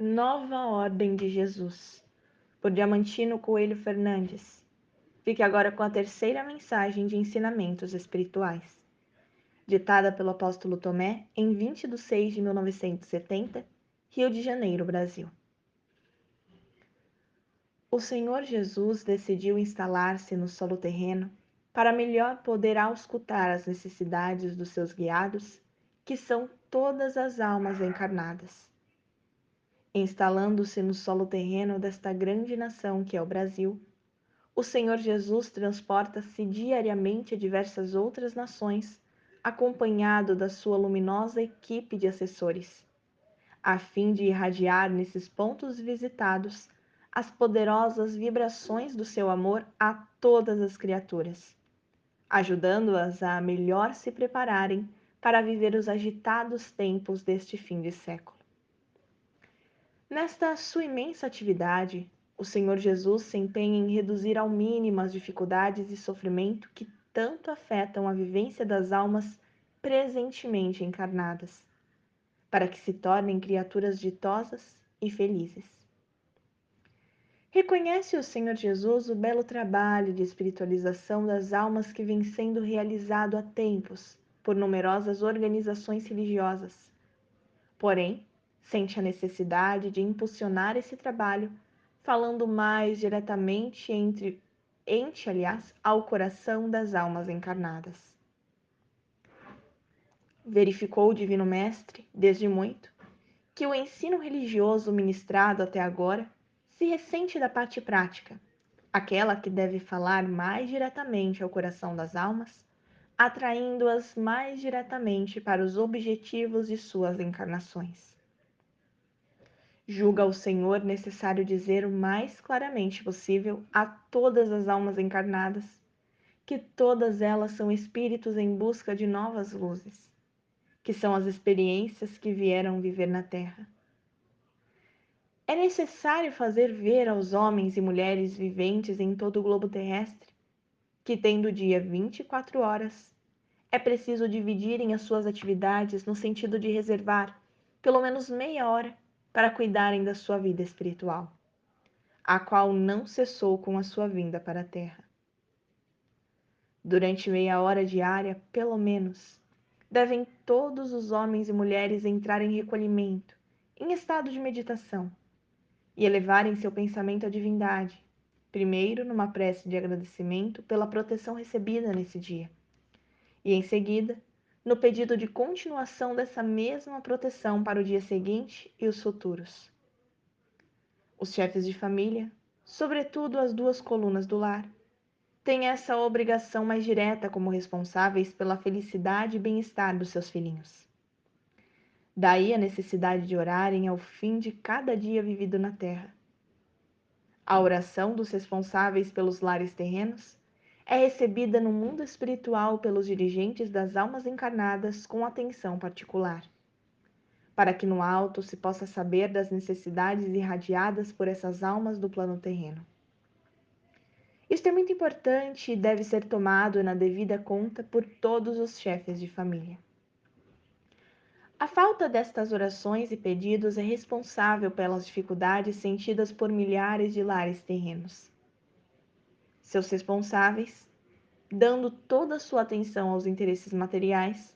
Nova Ordem de Jesus, por Diamantino Coelho Fernandes. Fique agora com a terceira mensagem de ensinamentos espirituais, ditada pelo apóstolo Tomé em 20 de 6 de 1970, Rio de Janeiro, Brasil. O Senhor Jesus decidiu instalar-se no solo terreno para melhor poder auscultar as necessidades dos seus guiados, que são todas as almas encarnadas. Instalando-se no solo terreno desta grande nação que é o Brasil, o Senhor Jesus transporta-se diariamente a diversas outras nações, acompanhado da sua luminosa equipe de assessores, a fim de irradiar nesses pontos visitados as poderosas vibrações do seu amor a todas as criaturas, ajudando-as a melhor se prepararem para viver os agitados tempos deste fim de século. Nesta sua imensa atividade, o Senhor Jesus se empenha em reduzir ao mínimo as dificuldades e sofrimento que tanto afetam a vivência das almas presentemente encarnadas, para que se tornem criaturas ditosas e felizes. Reconhece o Senhor Jesus o belo trabalho de espiritualização das almas que vem sendo realizado há tempos por numerosas organizações religiosas. Porém, sente a necessidade de impulsionar esse trabalho, falando mais diretamente ao coração das almas encarnadas. Verificou o Divino Mestre, desde muito, que o ensino religioso ministrado até agora se ressente da parte prática, aquela que deve falar mais diretamente ao coração das almas, atraindo-as mais diretamente para os objetivos de suas encarnações. Julga o Senhor necessário dizer o mais claramente possível a todas as almas encarnadas que todas elas são espíritos em busca de novas luzes, que são as experiências que vieram viver na Terra. É necessário fazer ver aos homens e mulheres viventes em todo o globo terrestre que, tendo o dia 24 horas, é preciso dividirem as suas atividades no sentido de reservar pelo menos meia hora para cuidarem da sua vida espiritual, a qual não cessou com a sua vinda para a Terra. Durante meia hora diária, pelo menos, devem todos os homens e mulheres entrar em recolhimento, em estado de meditação, e elevarem seu pensamento à divindade, primeiro numa prece de agradecimento pela proteção recebida nesse dia, e em seguida, no pedido de continuação dessa mesma proteção para o dia seguinte e os futuros. Os chefes de família, sobretudo as duas colunas do lar, têm essa obrigação mais direta como responsáveis pela felicidade e bem-estar dos seus filhinhos. Daí a necessidade de orarem ao fim de cada dia vivido na terra. A oração dos responsáveis pelos lares terrenos é recebida no mundo espiritual pelos dirigentes das almas encarnadas com atenção particular, para que no alto se possa saber das necessidades irradiadas por essas almas do plano terreno. Isto é muito importante e deve ser tomado na devida conta por todos os chefes de família. A falta destas orações e pedidos é responsável pelas dificuldades sentidas por milhares de lares terrenos. Seus responsáveis, dando toda a sua atenção aos interesses materiais,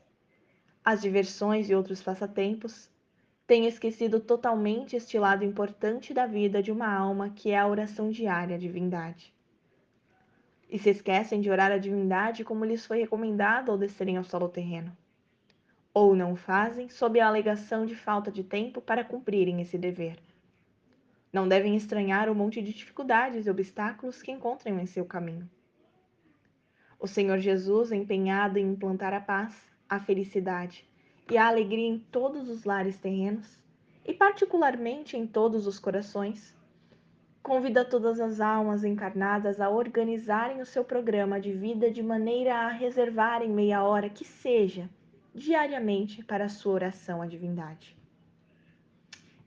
às diversões e outros passatempos, têm esquecido totalmente este lado importante da vida de uma alma que é a oração diária à divindade. E se esquecem de orar à divindade como lhes foi recomendado ao descerem ao solo terreno. Ou não o fazem sob a alegação de falta de tempo para cumprirem esse dever. Não devem estranhar o monte de dificuldades e obstáculos que encontram em seu caminho. O Senhor Jesus, empenhado em implantar a paz, a felicidade e a alegria em todos os lares terrenos, e particularmente em todos os corações, convida todas as almas encarnadas a organizarem o seu programa de vida de maneira a reservarem meia hora que seja, diariamente, para a sua oração à divindade.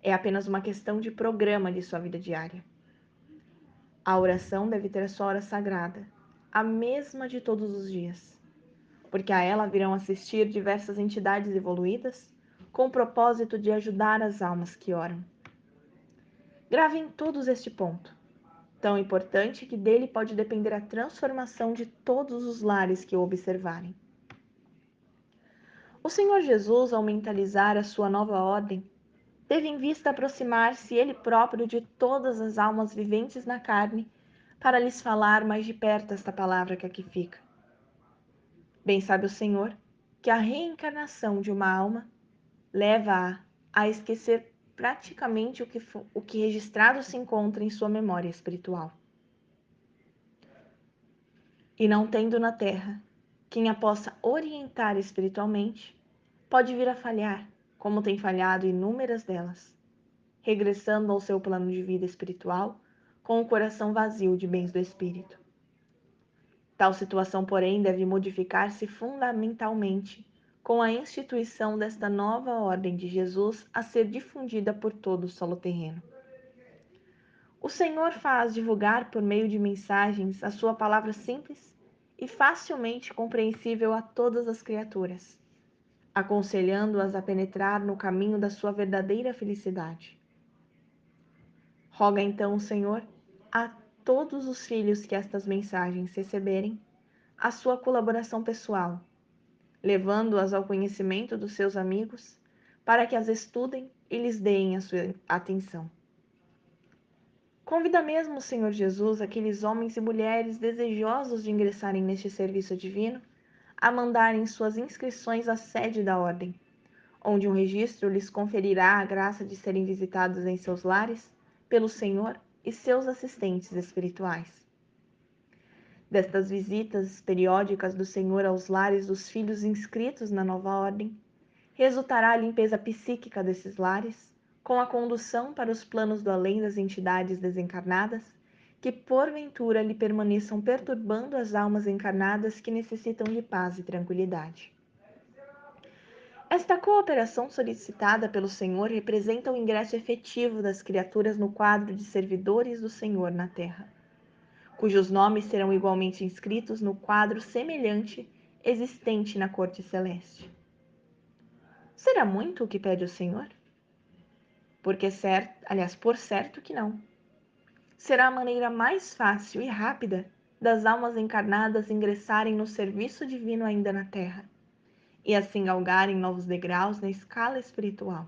É apenas uma questão de programa de sua vida diária. A oração deve ter a sua hora sagrada, a mesma de todos os dias, porque a ela virão assistir diversas entidades evoluídas com o propósito de ajudar as almas que oram. Gravem todos este ponto, tão importante que dele pode depender a transformação de todos os lares que o observarem. O Senhor Jesus, ao mentalizar a sua nova ordem, teve em vista aproximar-se ele próprio de todas as almas viventes na carne, para lhes falar mais de perto esta palavra que aqui fica. Bem sabe o Senhor que a reencarnação de uma alma leva-a a esquecer praticamente o que registrado se encontra em sua memória espiritual. E não tendo na terra quem a possa orientar espiritualmente, pode vir a falhar, como tem falhado inúmeras delas, regressando ao seu plano de vida espiritual com o coração vazio de bens do espírito. Tal situação, porém, deve modificar-se fundamentalmente com a instituição desta nova ordem de Jesus a ser difundida por todo o solo terreno. O Senhor faz divulgar por meio de mensagens a sua palavra simples e facilmente compreensível a todas as criaturas, aconselhando-as a penetrar no caminho da sua verdadeira felicidade. Roga então o Senhor a todos os filhos que estas mensagens receberem a sua colaboração pessoal, levando-as ao conhecimento dos seus amigos, para que as estudem e lhes deem a sua atenção. Convida mesmo o Senhor Jesus aqueles homens e mulheres desejosos de ingressarem neste serviço divino a mandarem suas inscrições à sede da ordem, onde um registro lhes conferirá a graça de serem visitados em seus lares pelo Senhor e seus assistentes espirituais. Destas visitas periódicas do Senhor aos lares dos filhos inscritos na nova ordem, resultará a limpeza psíquica desses lares, com a condução para os planos do além das entidades desencarnadas, que porventura lhe permaneçam perturbando as almas encarnadas que necessitam de paz e tranquilidade. Esta cooperação solicitada pelo Senhor representa o ingresso efetivo das criaturas no quadro de servidores do Senhor na Terra, cujos nomes serão igualmente inscritos no quadro semelhante existente na corte celeste. Será muito o que pede o Senhor? Por certo que não. Será a maneira mais fácil e rápida das almas encarnadas ingressarem no serviço divino ainda na Terra, e assim galgarem novos degraus na escala espiritual.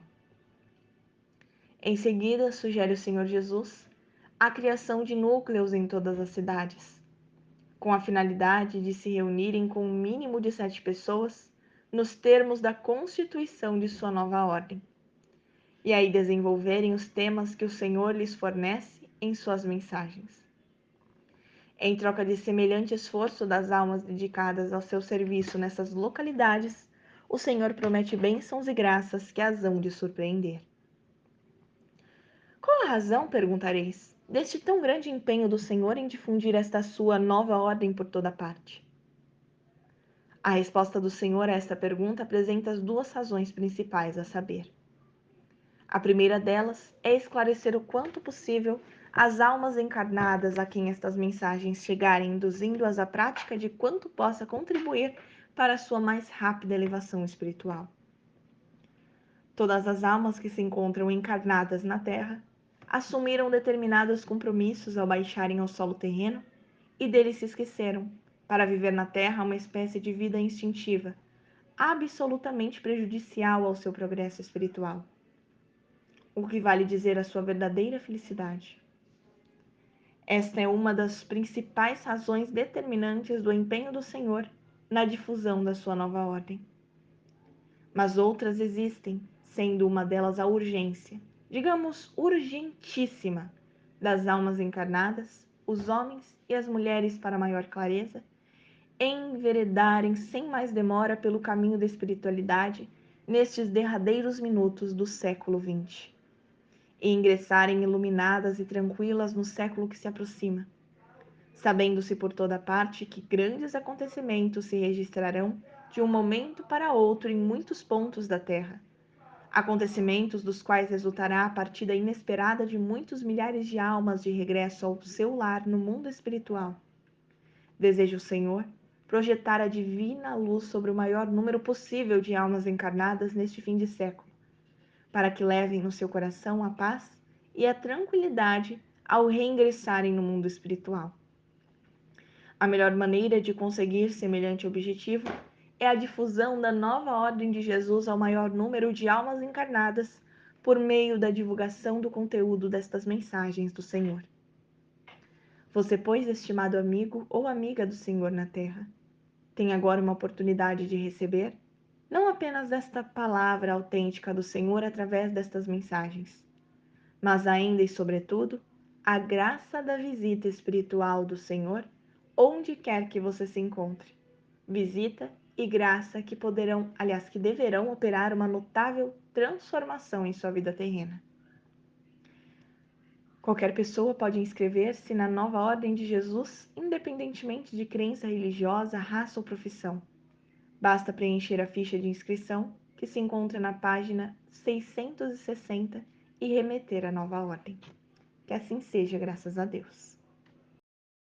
Em seguida, sugere o Senhor Jesus a criação de núcleos em todas as cidades, com a finalidade de se reunirem com um mínimo de 7 pessoas nos termos da constituição de sua nova ordem, e aí desenvolverem os temas que o Senhor lhes fornece em suas mensagens. Em troca de semelhante esforço das almas dedicadas ao seu serviço nessas localidades, o Senhor promete bênçãos e graças que as hão de surpreender. Qual a razão, perguntareis, deste tão grande empenho do Senhor em difundir esta sua nova ordem por toda parte? A resposta do Senhor a esta pergunta apresenta as 2 razões principais, a saber: a primeira delas é esclarecer o quanto possível as almas encarnadas a quem estas mensagens chegarem, induzindo-as à prática de quanto possa contribuir para a sua mais rápida elevação espiritual. Todas as almas que se encontram encarnadas na Terra assumiram determinados compromissos ao baixarem ao solo terreno e deles se esqueceram, para viver na Terra uma espécie de vida instintiva, absolutamente prejudicial ao seu progresso espiritual, o que vale dizer a sua verdadeira felicidade. Esta é uma das principais razões determinantes do empenho do Senhor na difusão da sua nova ordem. Mas outras existem, sendo uma delas a urgência, digamos urgentíssima, das almas encarnadas, os homens e as mulheres para maior clareza, enveredarem sem mais demora pelo caminho da espiritualidade nestes derradeiros minutos do século XX, e ingressarem iluminadas e tranquilas no século que se aproxima, sabendo-se por toda parte que grandes acontecimentos se registrarão de um momento para outro em muitos pontos da Terra, acontecimentos dos quais resultará a partida inesperada de muitos milhares de almas de regresso ao seu lar no mundo espiritual. Deseja o Senhor projetar a divina luz sobre o maior número possível de almas encarnadas neste fim de século, para que levem no seu coração a paz e a tranquilidade ao reingressarem no mundo espiritual. A melhor maneira de conseguir semelhante objetivo é a difusão da nova ordem de Jesus ao maior número de almas encarnadas por meio da divulgação do conteúdo destas mensagens do Senhor. Você, pois, estimado amigo ou amiga do Senhor na Terra, tem agora uma oportunidade de receber, não apenas esta palavra autêntica do Senhor através destas mensagens, mas ainda e sobretudo, a graça da visita espiritual do Senhor onde quer que você se encontre. Visita e graça que poderão, aliás, que deverão operar uma notável transformação em sua vida terrena. Qualquer pessoa pode inscrever-se na nova ordem de Jesus, independentemente de crença religiosa, raça ou profissão. Basta preencher a ficha de inscrição, que se encontra na página 660, e remeter a nova ordem. Que assim seja, graças a Deus.